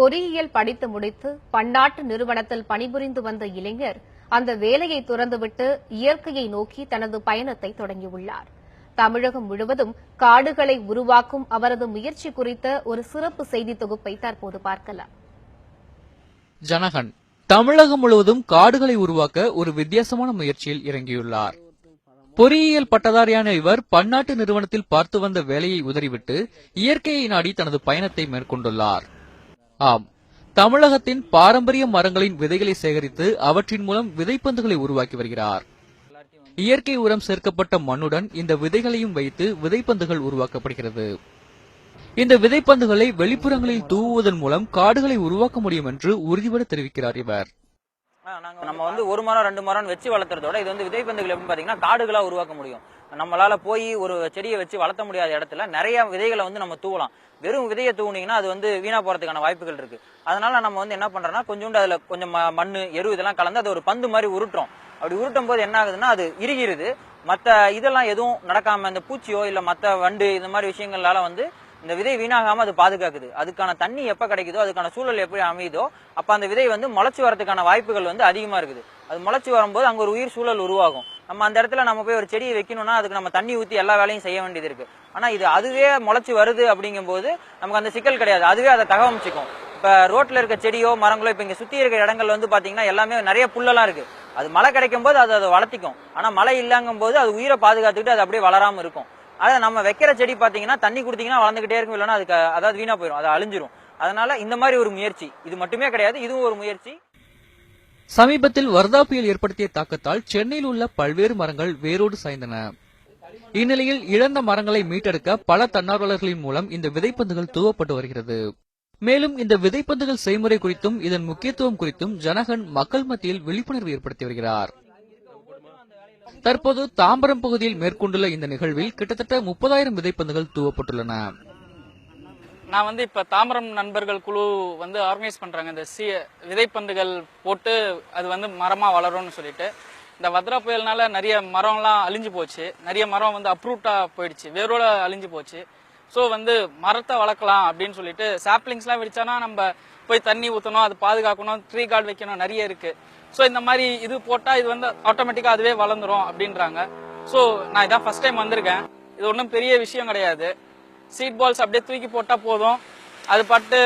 பொறியியல் படித்து முடித்து பன்னாட்டு நிறுவனத்தில் பணிபுரிந்து வந்த இளைஞர் அந்த வேலையை துறந்துவிட்டு இயற்கையை நோக்கி தனது பயணத்தை தொடங்கியுள்ளார். தமிழகம் முழுவதும் காடுகளை உருவாக்கும் அவரது முயற்சி குறித்த ஒரு சிறப்பு செய்தி தொகுப்பை தற்போது பார்க்கலாம். ஜனகன் தமிழகம் முழுவதும் காடுகளை உருவாக்க ஒரு வித்தியாசமான முயற்சியில் இறங்கியுள்ளார். பொறியியல் பட்டதாரியான இவர் பன்னாட்டு நிறுவனத்தில் பார்த்து வந்த வேலையை உதறிவிட்டு இயற்கையை நாடி தனது பயணத்தை மேற்கொண்டுள்ளார். ஆம், தமிழகத்தின் பாரம்பரிய மரங்களின் விதைகளை சேகரித்து அவற்றின் மூலம் விதைப்பந்துகளை உருவாக்கி வருகிறார். இயற்கை உரம் சேர்க்கப்பட்ட மண்ணுடன் இந்த விதைகளையும் வைத்து விதைப்பந்துகள் உருவாக்கப்படுகிறது. இந்த விதைப்பந்துகளை வெளிப்புறங்களில் தூவுவதன் மூலம் காடுகளை உருவாக்க முடியும் என்று உறுதிபட தெரிவிக்கிறார் இவர். நம்ம ஒரு மரம் 2 மரம் வச்சு வளர்த்துறதோட இது விதைப்பந்துகள் எப்படி பாத்தீங்கன்னா காடுகளா உருவாக்க முடியும். நம்மளால போய் ஒரு செடியை வச்சு வளர்த்த முடியாத இடத்துல நிறைய விதைகளை நம்ம தூவலாம். வெறும் விதையை தூவுனீங்கன்னா அது வீணா போறதுக்கான வாய்ப்புகள் இருக்கு. அதனால நம்ம என்ன பண்றோம்னா கொஞ்சோண்டு அதுல கொஞ்சம் மண்ணு எரு இதெல்லாம் கலந்து அது ஒரு பந்து மாதிரி உருட்டுறோம். அப்படி உருட்டும் போது என்ன ஆகுதுன்னா அது இறுகிறது. மத்த இதெல்லாம் எதுவும் நடக்காம இந்த பூச்சியோ இல்ல மத்த வண்டு இந்த மாதிரி விஷயங்களால இந்த விதை வீணாகாம அது பாதுகாக்குது. அதுக்கான தண்ணி எப்ப கிடைக்குதோ அதுக்கான சூழல் எப்படி அமையுதோ அப்ப அந்த விதை முளைச்சு வரதுக்கான வாய்ப்புகள் அதிகமா இருக்குது. அது முளைச்சு வரும்போது அங்க ஒரு உயிர் சூழல் உருவாகும். நம்ம அந்த இடத்துல நம்ம போய் ஒரு செடியை வைக்கணும்னா அதுக்கு நம்ம தண்ணி ஊத்தி எல்லா வேலையும் செய்ய வேண்டியது இருக்கு. ஆனா அதுவே முளைச்சு வருது அப்படிங்கும் போது நமக்கு அந்த சிக்கல் கிடையாது. அதுவே அதை தகவமைச்சுக்கும். இப்ப ரோட்ல இருக்க செடியோ மரங்களோ இப்ப இங்க சுத்தி இருக்க இடங்கள் பாத்தீங்கன்னா எல்லாமே நிறைய புல்லெல்லாம் இருக்கு. அது மழை கிடைக்கும் போது அதை வளர்த்திக்கும். ஆனா மழை இல்லங்கும் போது அது உயிரை பாதுகாத்துக்கிட்டு அது அப்படியே வளராம இருக்கும். அதை நம்ம வைக்கிற செடி பாத்தீங்கன்னா தண்ணி குடுத்தீங்கன்னா வளர்ந்துகிட்டே இருக்கும். இல்லைன்னா அதுக்கு வீணா போயிடும், அது அழிஞ்சிரும். அதனால இந்த மாதிரி ஒரு முயற்சி இது மட்டுமே கிடையாது, இதுவும் ஒரு முயற்சி. சமீபத்தில் வர்தா புயல் ஏற்படுத்திய தாக்கத்தால் சென்னையில் உள்ள பல்வேறு மரங்கள் வேரோடு சாய்ந்தன. இந்நிலையில் இழந்த மரங்களை மீட்டெடுக்க பல தன்னார்வலர்களின் மூலம் இந்த விதைப்பந்துகள் தூவப்பட்டு வருகிறது. மேலும் இந்த விதைப்பந்துகள் செய்முறை குறித்தும் இதன் முக்கியத்துவம் குறித்தும் ஜனகன் மக்கள் மத்தியில் விழிப்புணர்வு ஏற்படுத்தி வருகிறார். தற்போது தாம்பரம் பகுதியில் மேற்கொண்டுள்ள இந்த நிகழ்வில் கிட்டத்தட்ட 30,000 விதைப்பந்துகள் தூவப்பட்டுள்ளன. நான் இப்ப தாம்பரம் நண்பர்கள் குழு ஆர்கனைஸ் பண்றாங்க. இந்த விதைப்பந்துகள் போட்டு அது மரமா வளரும்னு சொல்லிட்டு. இந்த வத்ரா புயல்னால நிறைய மரம்லாம் அழிஞ்சு போச்சு. நிறைய மரம் அப்ரூட்டா போயிடுச்சு, வேரோட அழிஞ்சு போச்சு. ஸோ மரத்தை வளர்க்கலாம் அப்படின்னு சொல்லிட்டு சாப்லிங்ஸ்லாம் வெடிச்சானா நம்ம போய் தண்ணி ஊற்றணும், அது பாதுகாக்கணும், ட்ரீ கார்டு வைக்கணும், நிறைய இருக்கு. ஸோ இந்த மாதிரி இது போட்டா இது ஆட்டோமேட்டிக்கா அதுவே வளர்ந்துரும் அப்படின்றாங்க. ஸோ நான் இதான் ஃபர்ஸ்ட் டைம் வந்திருக்கேன். இது ஒன்றும் பெரிய விஷயம் கிடையாது. சீட் பால்ஸ் அப்படியே தூக்கி போட்டா போதும், அது பாட்டு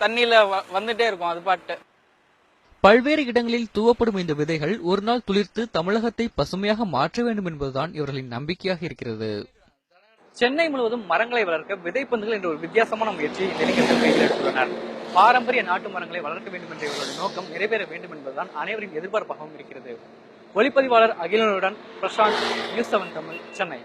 தண்ணியில வந்துட்டே இருக்கும். அது பாட்டு பல்வேறு இடங்களில் தூவப்படும் இந்த விதைகள் ஒரு நாள் துளிர்த்து தமிழகத்தை பசுமையாக மாற்ற வேண்டும் என்பதுதான் இவர்களின் நம்பிக்கையாக இருக்கிறது. சென்னை முழுவதும் மரங்களை வளர்க்க விதைப்பந்துகள் என்ற ஒரு வித்தியாசமான முயற்சியை இளைஞர்கள் கையில் எடுத்துள்ளனர். பாரம்பரிய நாட்டு மரங்களை வளர்க்க வேண்டும் என்ற இவர்களுடைய நோக்கம் நிறைவேற வேண்டும் என்பதுதான் அனைவரின் எதிர்பார்ப்பாகவும் இருக்கிறது. ஒளிப்பதிவாளர் அகிலனுடன் பிரசாந்த், நியூஸ் 7 தமிழ், சென்னை.